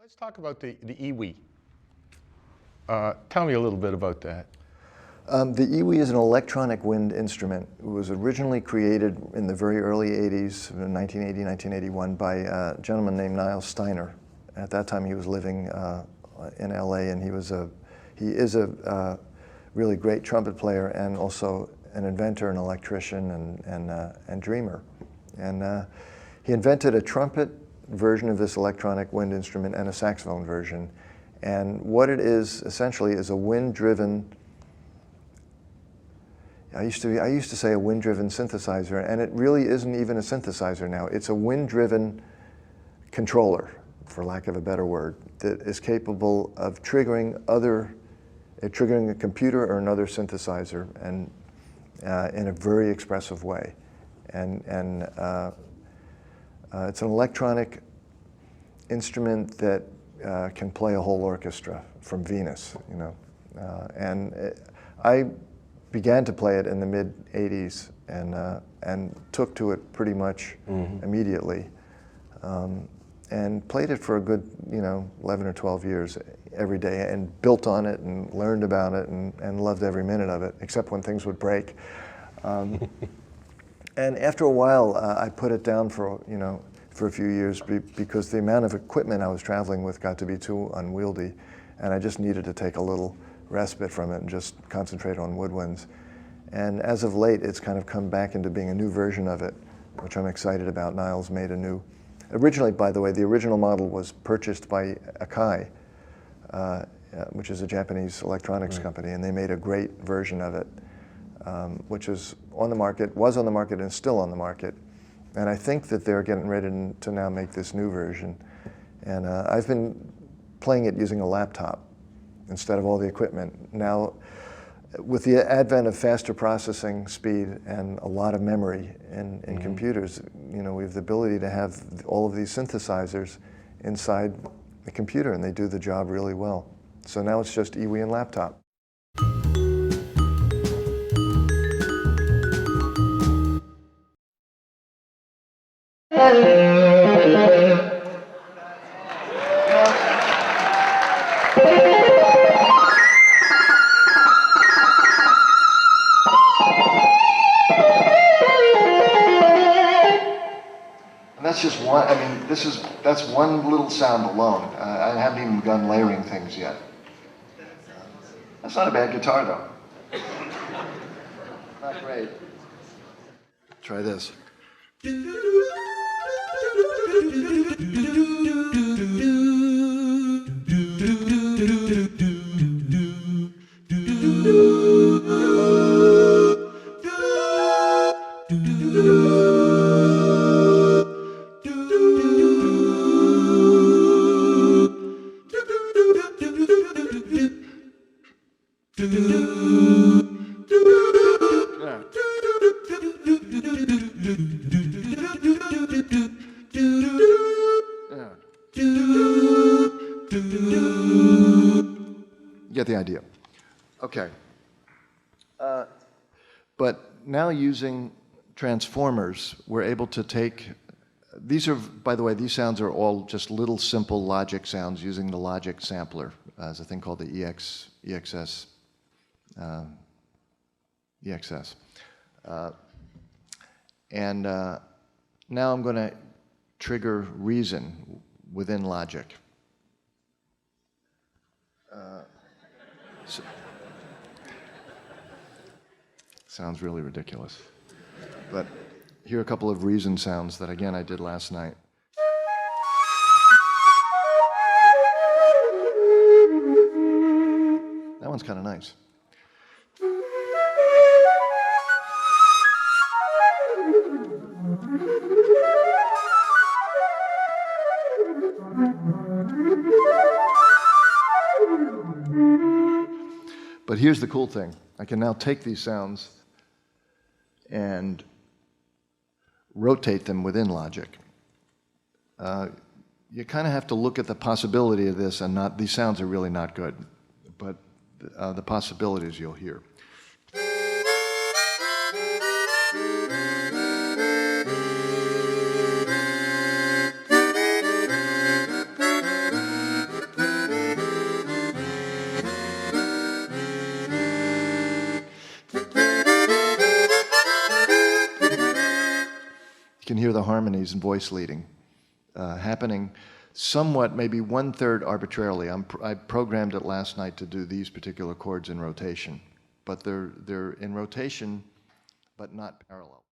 Let's talk about the EWI. Tell me a little bit about that. The EWI is an electronic wind instrument. It was originally created in the very early 80s, 1980, 1981, by a gentleman named Niall Steiner. At that time he was living in LA, and he is a really great trumpet player and also an inventor, an electrician, and dreamer. And he invented a trumpet version of this electronic wind instrument and a saxophone version. And what it is essentially is a wind-driven, I used to say a wind-driven synthesizer, and it really isn't even a synthesizer now. It's a wind-driven controller, for lack of a better word, that is capable of triggering a computer or another synthesizer, and in a very expressive way. And it's an electronic instrument that can play a whole orchestra from Venus, you know. I began to play it in the mid-'80s and took to it pretty much immediately, and played it for a good, 11 or 12 years every day, and built on it and learned about it and loved every minute of it, except when things would break. And after a while, I put it down for a few years because the amount of equipment I was traveling with got to be too unwieldy, and I just needed to take a little respite from it and just concentrate on woodwinds. And as of late, it's kind of come back into being a new version of it, which I'm excited about. Niall's made a new. Originally, by the way, the original model was purchased by Akai, which is a Japanese electronics company, and they made a great version of it, which was on the market and is still on the market. And I think that they're getting ready to now make this new version. And I've been playing it using a laptop instead of all the equipment. Now, with the advent of faster processing speed and a lot of memory in computers, we have the ability to have all of these synthesizers inside the computer, and they do the job really well. So now it's just EWI and laptop. That's just one, that's one little sound alone. I haven't even begun layering things yet. That's not a bad guitar, though. Not great. Try this. Get the idea. Okay. But now using transformers, we're able to take, these are, by the way, these sounds are all just little simple logic sounds using the logic sampler. There's a thing called the EXS. Now I'm going to trigger reason within logic. Sounds really ridiculous. But here are a couple of reason sounds that, again, I did last night. That one's kind of nice. But here's the cool thing. I can now take these sounds and rotate them within logic. You kind of have to look at the possibility of this, and not, these sounds are really not good, but the possibilities you'll hear. can hear the harmonies and voice leading happening somewhat, maybe 1/3 arbitrarily. I programmed it last night to do these particular chords in rotation, but they're in rotation, but not parallel.